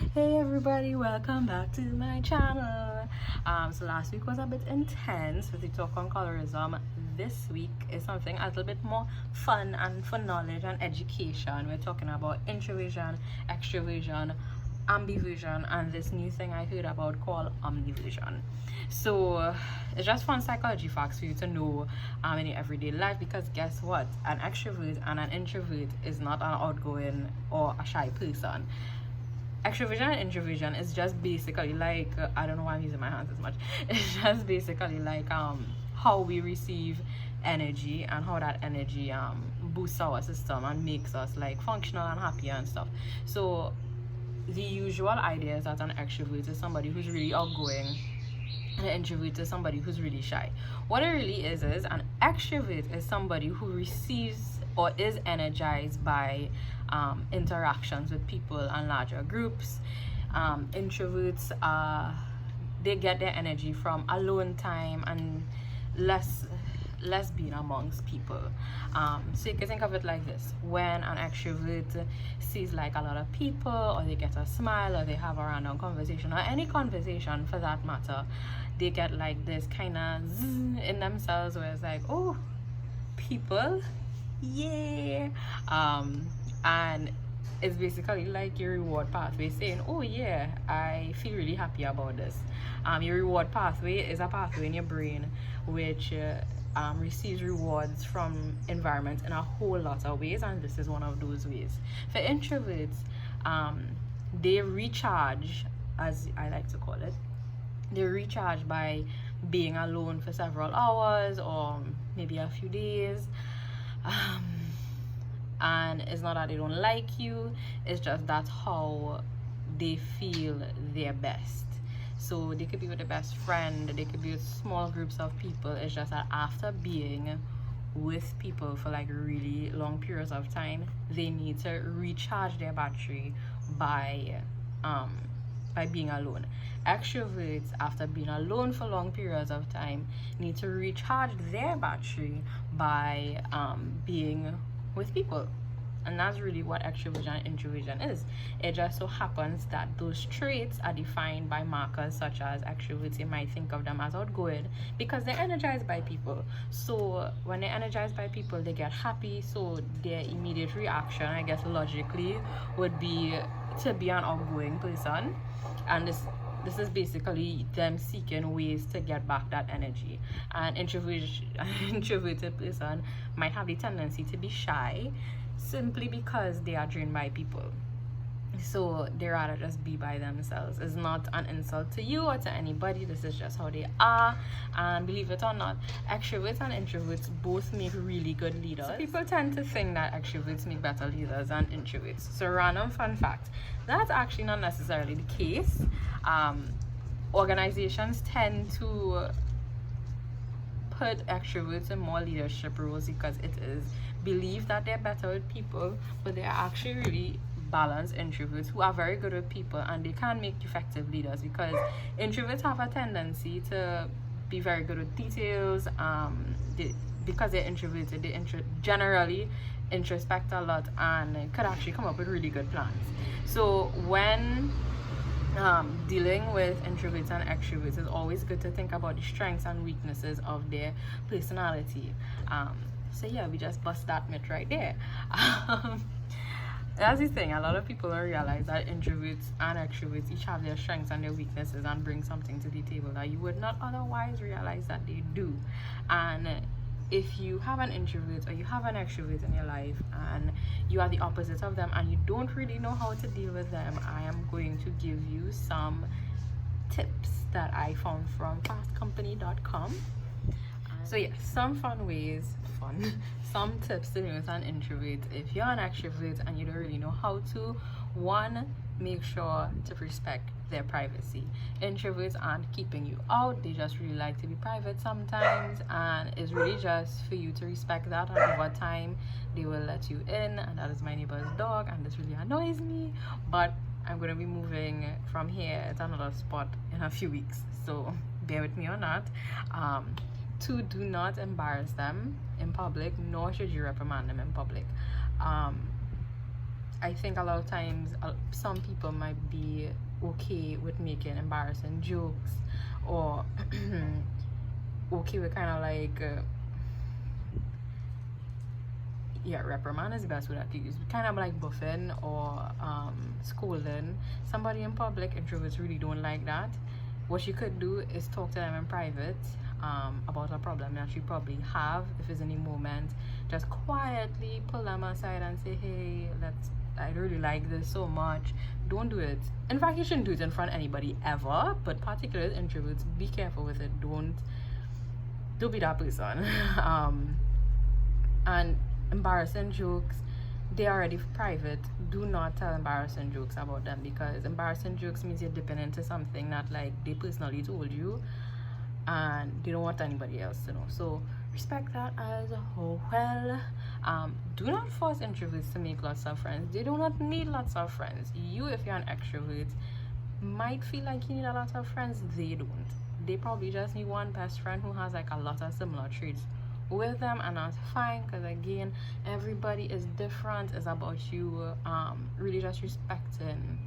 Hey everybody, welcome back to my channel. So last week was a bit intense with the talk on colorism. This week is something a little bit more fun and for knowledge and education. We're talking about introversion, extroversion, ambiversion, and this new thing I heard about called omniversion. So it's just fun psychology facts for you to know in your everyday life, because guess what, an extrovert and an introvert is not an outgoing or a shy person. Extroversion and introversion is just basically like I don't know why I'm using my hands as much. It's just basically like how we receive energy and how that energy boosts our system and makes us like functional and happy and stuff. So the usual idea is that an extrovert is somebody who's really outgoing and an introvert is somebody who's really shy. What it really is an extrovert is somebody who receives or is energized by interactions with people and larger groups. Introverts they get their energy from alone time and less being amongst people. So you can think of it like this: when an extrovert sees like a lot of people, or they get a smile, or they have a random conversation, or any conversation for that matter, they get like this kind of in themselves where it's like, oh, people, yeah. And it's basically like your reward pathway saying, oh yeah, I feel really happy about this. Your reward pathway is a pathway in your brain which receives rewards from environment in a whole lot of ways, and this is one of those ways. For introverts, they recharge, as I like to call it, they recharge by being alone for several hours or maybe a few days. And it's not that they don't like you, it's just that's how they feel their best. So they could be with a best friend, they could be with small groups of people. It's just that after being with people for like really long periods of time, they need to recharge their battery by being alone. Extroverts, after being alone for long periods of time, need to recharge their battery by being with people. And that's really what extroversion and introversion is. It just so happens that those traits are defined by markers such as extroverts. You might think of them as outgoing because they're energized by people. So when they're energized by people, they get happy. So their immediate reaction, I guess logically, would be to be an outgoing person. And this is basically them seeking ways to get back that energy. An introverted person might have the tendency to be shy simply because they are drained by people. So they rather just be by themselves. It's not an insult to you or to anybody. This is just how they are. And believe it or not, extroverts and introverts both make really good leaders. So people tend to think that extroverts make better leaders than introverts. So random fun fact, that's actually not necessarily the case. Organizations tend to put extroverts in more leadership roles because it is believed that they're better with people, but they're actually really balanced introverts who are very good with people, and they can make effective leaders because introverts have a tendency to be very good with details. Because they're introverted, they generally introspect a lot and could actually come up with really good plans. So when dealing with introverts and extroverts, it's always good to think about the strengths and weaknesses of their personality. So yeah, we just bust that myth right there. That's the thing, a lot of people don't realize that introverts and extroverts each have their strengths and their weaknesses and bring something to the table that you would not otherwise realize that they do. And if you have an introvert or you have an extrovert in your life and you are the opposite of them and you don't really know how to deal with them, I am going to give you some tips that I found from fastcompany.com. So yeah, some some tips to deal with an introvert. If you're an extrovert and you don't really know how to, one, make sure to respect their privacy. Introverts aren't keeping you out, they just really like to be private sometimes, and it's really just for you to respect that, and over time they will let you in. And that is my neighbor's dog, and this really annoys me, but I'm going to be moving from here to another spot in a few weeks, so bear with me on that. Two, do not embarrass them in public, nor should you reprimand them in public. I think a lot of times some people might be okay with making embarrassing jokes, or okay with kind of like yeah, reprimand is the best word I could use. Kind of like buffing or scolding somebody in public. Introverts really don't like that. What you could do is talk to them in private about a problem that you probably have. If it's any moment, just quietly pull them aside and say, hey, I really like this so much. Don't do it. In fact, you shouldn't do it in front of anybody ever, but particularly introverts, be careful with it. Don't be that person. And embarrassing jokes, they're already private. Do not tell embarrassing jokes about them, because embarrassing jokes means you're dipping into something that like they personally told you and they don't want anybody else to know. So respect that as well. Do not force introverts to make lots of friends. They do not need lots of friends. You, if you're an extrovert, might feel like you need a lot of friends. They don't. They probably just need one best friend who has like a lot of similar traits with them, and that's fine, because again, everybody is different. It's about you really just respecting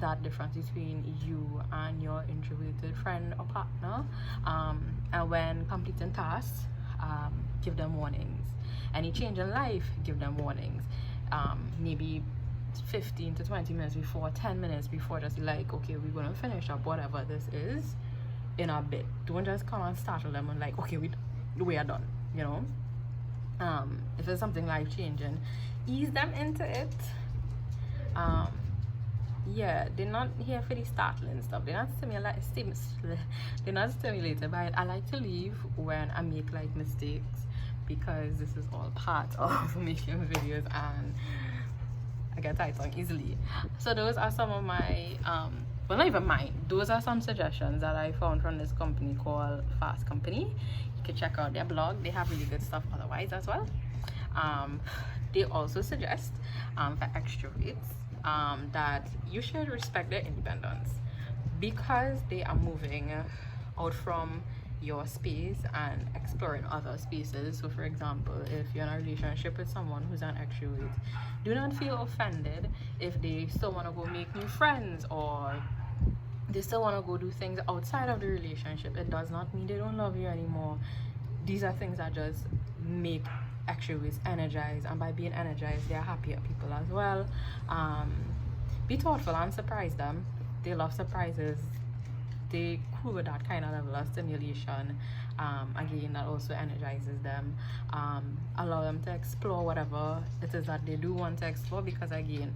that difference between you and your introverted friend or partner. And when completing tasks, give them warnings. Any change in life, give them warnings. Maybe 15 to 20 minutes before, 10 minutes before, just like, okay, we're gonna finish up whatever this is in a bit. Don't just come and startle them and like, okay, we are done. You know, if it's something life-changing, ease them into it. Yeah, they're not here for the startling stuff. They're not stimulated by it. I like to leave when I make like mistakes, because this is all part of making videos and I get tight tongue easily. So those are some of my well, not even mine, those are some suggestions that I found from this company called Fast Company. You can check out their blog. They have really good stuff otherwise as well. They also suggest for extroverts that you should respect their independence, because they are moving out from your space and exploring other spaces. So for example, if you're in a relationship with someone who's an extrovert, do not feel offended if they still want to go make new friends, or they still want to go do things outside of the relationship. It does not mean they don't love you anymore. These are things that just make extroverts energized, and by being energized, they're happier people as well. Be thoughtful and surprise them. They love surprises. They cool with that kind of level of stimulation. Again, that also energizes them. Allow them to explore whatever it is that they do want to explore, because again,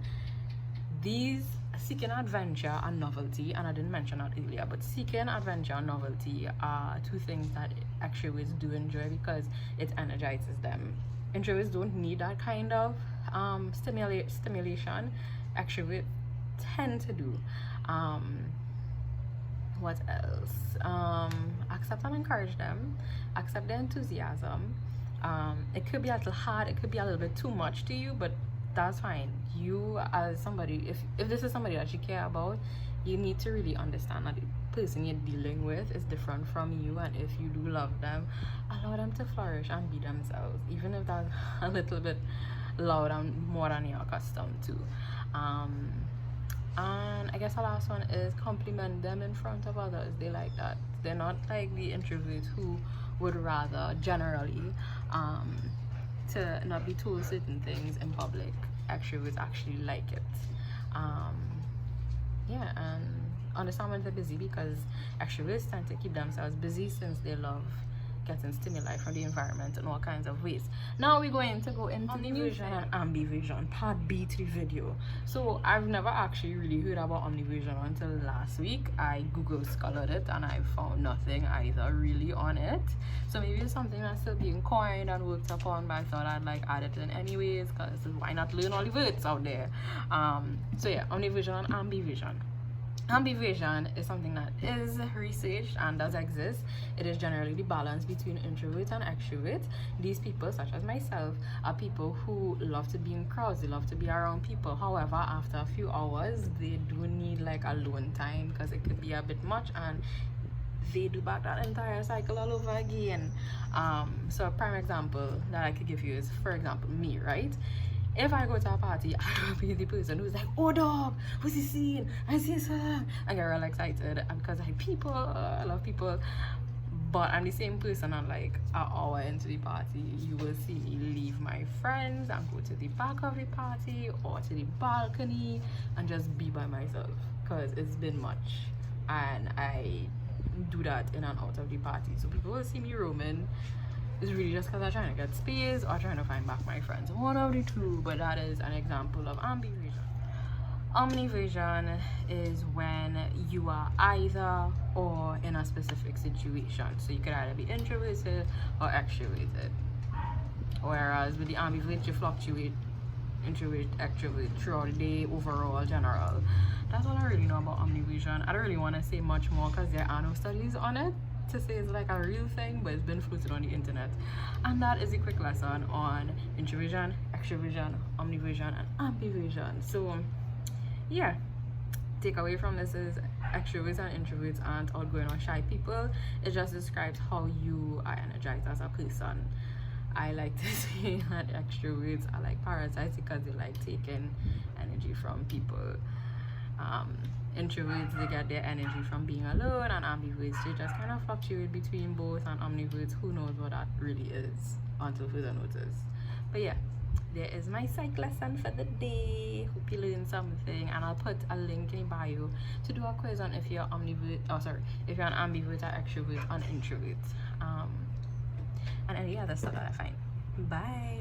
these seeking adventure and novelty, and I didn't mention that earlier, but seeking adventure and novelty are two things that extroverts do enjoy, because it energizes them. Introverts don't need that kind of stimulation. Extroverts tend to do. What else? Accept and encourage them. Accept their enthusiasm. It could be a little hard, it could be a little bit too much to you, but that's fine. You as somebody, if this is somebody that you care about, you need to really understand that the person you're dealing with is different from you, and if you do love them, allow them to flourish and be themselves, even if that's a little bit loud and more than you're accustomed to. And I guess the last one is compliment them in front of others. They like that. They're not like the introverts who would rather generally to not be told certain things in public. Extroverts actually like it. Yeah, and understand when they're busy, because extroverts tend to keep themselves busy since they love getting stimuli from the environment in all kinds of ways. Now we're going to go into Omniversion and Ambiversion, part B to the video. So I've never actually really heard about Omniversion until last week. I Google scholared it and I found nothing either really on it. So maybe it's something that's still being coined and worked upon, but I thought I'd like add it in anyways, because why not learn all the words out there. So yeah, Omniversion and Ambiversion. Ambiversion is something that is researched and does exist. It is generally the balance between introvert and extrovert. These people, such as myself, are people who love to be in crowds. They love to be around people. However, after a few hours, they do need like alone time, because it could be a bit much, and they do back that entire cycle all over again. So a prime example that I could give you is, for example, me, right? if I go to a party, I will be the person who's like, oh dog, what's the scene? I see something. I get real excited because I love people. But I'm the same person, and like an hour into the party, you will see me leave my friends and go to the back of the party or to the balcony and just be by myself because it's been much. And I do that in and out of the party. So people will see me roaming. It's really just because I'm trying to get space or trying to find back my friends. One of the two, but that is an example of ambiversion. Omniversion is when you are either or in a specific situation. So you could either be introverted or extroverted. Whereas with the ambivert, you fluctuate introvert, extrovert throughout the day, overall, general. That's all I really know about omniversion. I don't really want to say much more because there are no studies on it to say it's like a real thing, but it's been floated on the internet. And that is a quick lesson on introversion, extroversion, omniversion, and ambiversion. So yeah, takeaway from this is extroverts and introverts aren't outgoing or shy people. It just describes how you are energized as a person. I like to say that extroverts are like parasites because they like taking energy from people. Introverts, they get their energy from being alone, and ambiverts, they just kind of fluctuate between both, and omniverts, who knows what that really is until further notice. But yeah, there is my psych lesson for the day. Hope you learned something, and I'll put a link in bio to do a quiz on if you're if you're an ambivert or extrovert or introvert, and any other stuff that I find. Bye.